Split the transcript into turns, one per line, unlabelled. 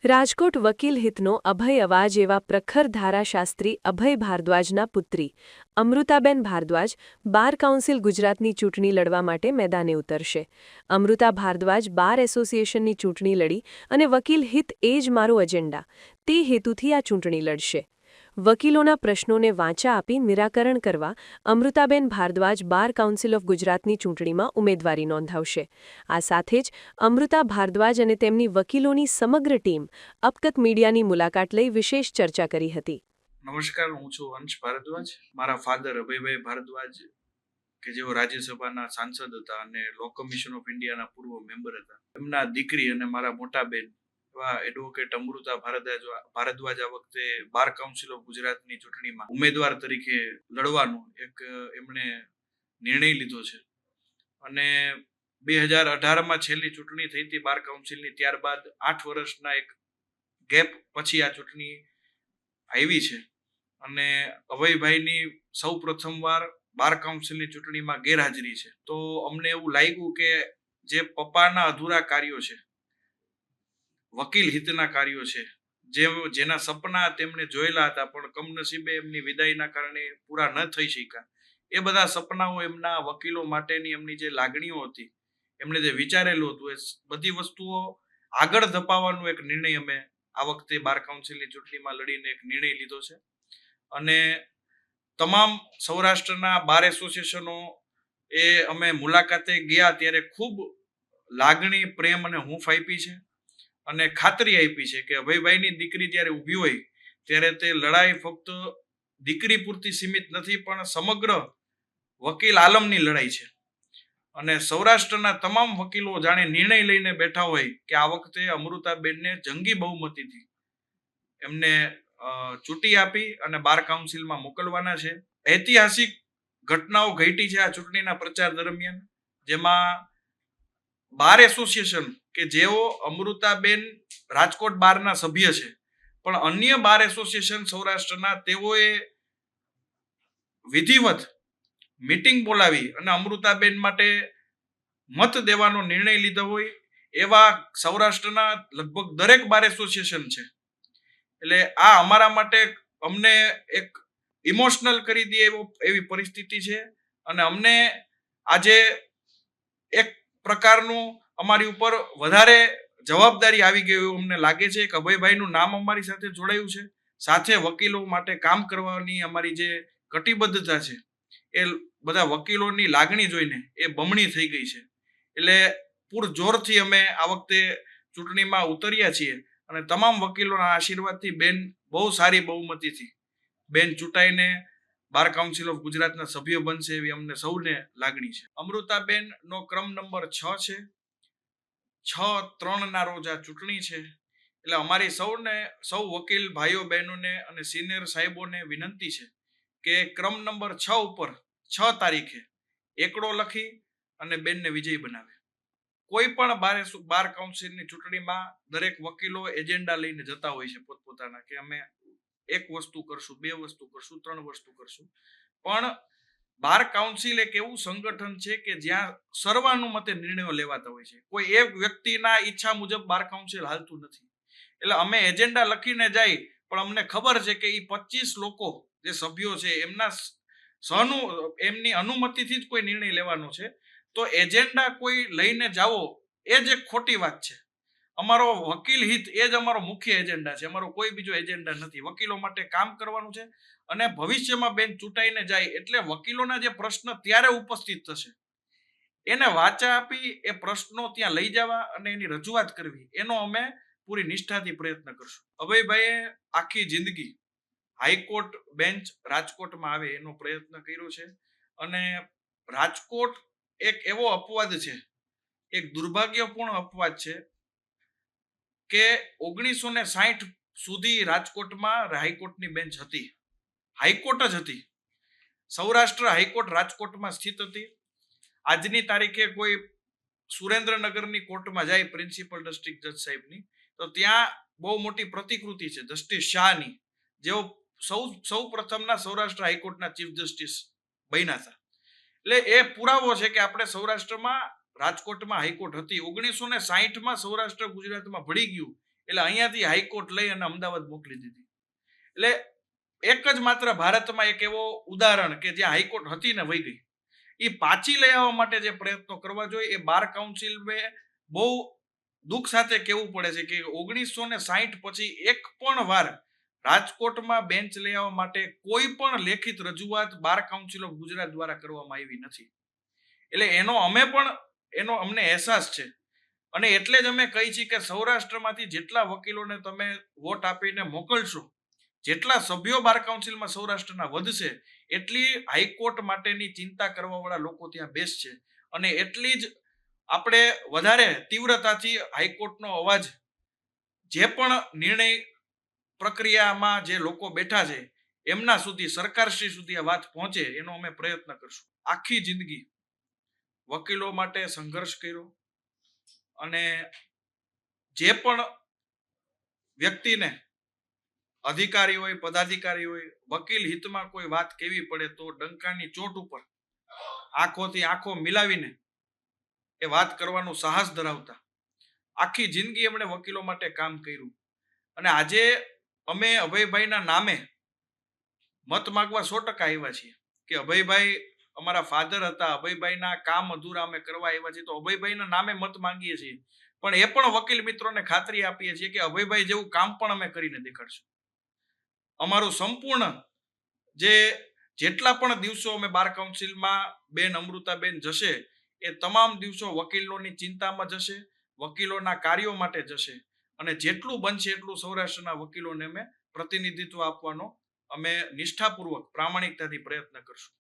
રાજકોટ વકીલ હિતનો અભય અવાજ એવા પ્રખર ધારાશાસ્ત્રી અભય ભારદ્વાજના પુત્રી અમૃતાબેન ભારદ્વાજ બાર કાઉન્સિલ ગુજરાતની ચૂંટણી લડવા માટે મેદાને ઉતરશે. અમૃતા ભારદ્વાજ બાર એસોસિએશનની ચૂંટણી લડી અને વકીલ હિત એ જ મારો એજન્ડા તે હેતુથી આ ચૂંટણી લડશે. વકીલોના પ્રશ્નોને વાંચા આપી નિરાકરણ કરવા Amritaben Bhardwaj bar council of ગુજરાતની ચૂંટણીમાં ઉમેદવારી નોંધાવશે. આ સાથે જ અમૃતા ભારદ્વાજ અને તેમની વકીલોની સમગ્ર ટીમ અપકત મીડિયાની મુલાકાત લઈ વિશેષ ચર્ચા કરી હતી.
નમસ્કાર, હું છું અંશ ભારદ્વાજ. મારા ફાધર અભયભાઈ ભારદ્વાજ કે જેઓ રાજ્યસભાના સાંસદ હતા અને લો કમિશન ઓફ ઇન્ડિયાના પૂર્વ મેમ્બર હતા, એમના દીકરી અને મારા મોટા બેન એવા એડવોકેટ અમૃતા ભારદ્વાજ આ વખતે બાર કાઉન્સિલ ઓફ ગુજરાતની ચૂંટણીમાં ઉમેદવાર તરીકે લડવાનો એક એમણે નિર્ણય લીધો છે. અને 2018માં છેલ્લી ચૂંટણી થઈ હતી બાર કાઉન્સિલની, ત્યારબાદ 8 વર્ષના એક ગેપ પછી આ ચૂંટણી આવી છે. અને અભયભાઈની સૌ પ્રથમવાર બાર કાઉન્સિલની ચૂંટણીમાં ગેરહાજરી છે. તો અમને એવું લાગ્યું કે જે પપ્પાના અધૂરા કાર્યો છે, વકીલ હિતના કાર્યો છે, જેના સપના તેમણે જોયેલા હતા પણ કમનસીબે એમની વિદાયના કારણે પૂરા ન થઈ શક્યા, એ બધા સપનાઓ એમના વકીલો માટેની એમની જે લાગણીઓ હતી, એમણે જે વિચારેલું હતું, એ બધી વસ્તુઓ આગળ ધપાવવાનો એક નિર્ણય અમે આ વખતે બાર કાઉન્સિલની ચૂંટણીમાં લડીને એક નિર્ણય લીધો છે. અને તમામ સૌરાષ્ટ્રના બાર એસોસિએશનો એ અમે મુલાકાતે ગયા ત્યારે ખૂબ લાગણી, પ્રેમ અને હૂંફ આપી છે અને ખાતરી આપી છે કે અભયભાઈની દીકરી જ્યારે ઊભી હોય ત્યારે તે લડાઈ ફક્ત દીકરી પૂરતી સીમિત નથી પણ સમગ્ર વકીલ આલમની લડાઈ છે. અને સૌરાષ્ટ્રના તમામ વકીલો જાણે નિર્ણય લઈને બેઠા હોય કે આ વખતે અમૃતાબેનને જંગી બહુમતીથી એમને ચૂંટી આપી અને બાર કાઉન્સિલમાં મોકલવાના છે. ઐતિહાસિક ઘટનાઓ ઘટી છે આ ચૂંટણીના પ્રચાર દરમિયાન, જેમાં બાર એસોસિએશન કે જેઓ અમૃતાબેન રાજકોટ બારના સભ્ય છે, પણ અન્ય બાર એસોસિએશન સૌરાષ્ટ્રના તેઓએ વિધિવત મીટિંગ બોલાવી અને અમૃતાબેન માટે મત દેવાનો નિર્ણય લીધો હોય એવા સૌરાષ્ટ્રના લગભગ દરેક બાર એસોસિએશન છે. એટલે આ અમારા માટે અમને એક ઇમોશનલ કરી દે એવી પરિસ્થિતિ છે. અને અમને આજે એક પ્રકારનું અમારી ઉપર વધારે જવાબદારી આવી ગઈ એવું અમને લાગે છે કે અભયભાઈનું નામ અમારી સાથે જોડાયું છે. સાથે વકીલો માટે કામ કરવાની અમારી જે કટિબદ્ધતા છે એ બધા વકીલોની લાગણી જોઈને એ બમણી થઈ ગઈ છે. એટલે પૂરજોરથી અમે આ વખતે ચૂંટણીમાં ઉતર્યા છીએ અને તમામ વકીલોના આશીર્વાદથી બેન બહુ સારી બહુમતીથી બેન ચૂંટાઈને બાર કાઉન્સિલ ઓફ ગુજરાતના સભ્ય બનશે એવી અમને સૌને લાગણી છે. અમૃતાબેનનો ક્રમ નંબર 6 છે. 6/3 રોજ આ ચૂંટણી છે. એટલે અમારી સૌ વકીલ ભાઈઓ બહેનોને અને સિનિયર સાહેબોને વિનંતી છે કે ક્રમ નંબર 6 ઉપર 6 તારીખે એકડો લખી અને બેનને વિજય બનાવે. કોઈ પણ બાર કાઉન્સિલની ચૂંટણીમાં દરેક વકીલો એજન્ડા લઈને જતા હોય છે પોતપોતાના, કે અમે એક વસ્તુ કરશું, 2 વસ્તુ કરશું, 3 વસ્તુ કરશું. પણ બાર કાઉન્સિલ એક એવું સંગઠન છે કે જ્યાં સર્વાનુમતે નિર્ણયો લેવાતા હોય છે. કોઈ એક વ્યક્તિના ઈચ્છા મુજબ બાર કાઉન્સિલ હાલતું નથી. એટલે અમે એજન્ડા લખીને જાય પણ અમને ખબર છે કે એ 25 લોકો જે સભ્યો છે એમની અનુમતિથી જ કોઈ નિર્ણય લેવાનો છે. તો એજન્ડા કોઈ લઈને જાવો એ જ એક ખોટી વાત છે. અમારો વકીલ હિત એ જ અમારો મુખ્ય એજન્ડા છે. અમારો કોઈ બીજો એજન્ડા નથી. વકીલો માટે કામ કરવાનું છે અને ભવિષ્યમાં બેન ચૂંટાઈને જાય એટલે વકીલોના જે પ્રશ્ન ત્યારે ઉપસ્થિત થશે એને વાચા આપી એ પ્રશ્નો ત્યાં લઈ જવા અને એની રજૂઆત કરવી, એનો અમે પૂરી નિષ્ઠાથી પ્રયત્ન કરશું. અભયભાઈએ આખી જિંદગી હાઈકોર્ટ બેન્ચ રાજકોટમાં આવે એનો પ્રયત્ન કર્યો છે. અને રાજકોટ એક એવો અપવાદ છે, એક દુર્ભાગ્યપૂર્ણ અપવાદ છે કે 1960 સુધી રાજકોટમાં હાઈકોર્ટની બેન્ચ હતી. હાઈકોર્ટ જ હતી. સૌરાષ્ટ્ર હાઈકોર્ટ રાજકોટમાં સ્થિત હતી. આજની તારીખે કોઈ સુરેન્દ્રનગરની કોર્ટમાં જાય પ્રિન્સિપલ ડિસ્ટ્રિક્ટ જજ સાહેબની, તો ત્યાં બહુ મોટી પ્રતિકૃતિ છે જસ્ટિસ શાહની, જેઓ સૌ પ્રથમના સૌરાષ્ટ્ર હાઈકોર્ટના ચીફ જસ્ટિસ બન્યા હતા. એટલે એ પુરાવો છે કે આપણે સૌરાષ્ટ્રમાં રાજકોટમાં હાઈકોર્ટ હતી. 1960માં સૌરાષ્ટ્ર ગુજરાતમાં ભળી ગયું એટલે અહીંયાથી હાઈકોર્ટ લઈ અને અમદાવાદ મોકલી દીધી. એટલે એક જ માત્ર ભારતમાં એક એવો ઉદાહરણ કે જ્યાં હાઈકોર્ટ હતી ને વહી ગઈ, એ પાછી લઈ આવવા માટે જે પ્રયત્નો કરવા જોઈએ એ બાર કાઉન્સિલને બહુ દુઃખ સાથે કહેવું પડે છે કે 1960 પછી એક પણ વાર રાજકોટમાં બેન્ચ લઈ આવવા માટે કોઈ પણ લેખિત રજૂઆત બાર કાઉન્સિલ ઓફ ગુજરાત દ્વારા કરવામાં આવી નથી. એટલે એનો અમને અહેસાસ છે અને એટલે જ અમે કહી છીએ કે સૌરાષ્ટ્રમાંથી જેટલા વકીલોને તમે વોટ આપીને મોકલશો, જેટલા સભ્યો બાર કાઉન્સિલમાં સૌરાષ્ટ્રના વધશે, એટલી હાઈકોર્ટ માટેની ચિંતા કરવાવાળા લોકો ત્યાં બેસશે અને એટલી જ આપણે વધારે તીવ્રતાથી હાઈકોર્ટનો અવાજ, જે પણ નિર્ણય પ્રક્રિયામાં જે લોકો બેઠા છે એમના સુધી, સરકારશ્રી સુધી આ વાત પહોંચે એનો અમે પ્રયત્ન કરશું. આખી જિંદગી વકીલો માટે સંઘર્ષ કર્યો અને જે પણ વ્યક્તિને અધિકારી હોય, પદાધિકારી હોય, વકીલ હિતમાં કોઈ વાત કહેવી પડે તો ડંકાની ચોટ ઉપર આંખોથી આંખો મિલાવીને એ વાત કરવાનું સાહસ ધરાવતા આખી જિંદગી એમણે વકીલો માટે કામ કર્યું. અને આજે અમે અભયભાઈના નામે મત માંગવા 100% આવ્યા છીએ કે અભયભાઈ અમારા ફાધર હતા, અભયભાઈના કામ અધૂરા અમે કરવા આવ્યા છીએ, તો અભયભાઈના નામે મત માંગીએ છીએ. પણ એ પણ વકીલ મિત્રોને ખાતરી આપીએ છીએ કે અભયભાઈ જેવું કામ પણ અમે કરીને દેખાડશું. અમારું સંપૂર્ણ જેટલા પણ દિવસો અમે બાર કાઉન્સિલમાં બેન અમૃતાબેન જશે એ તમામ દિવસો વકીલોની ચિંતામાં જશે, વકીલોના કાર્યો માટે જશે અને જેટલું બનશે એટલું સૌરાષ્ટ્રના વકીલોને અમે પ્રતિનિધિત્વ આપવાનો અમે નિષ્ઠાપૂર્વક પ્રામાણિકતાથી પ્રયત્ન કરશું.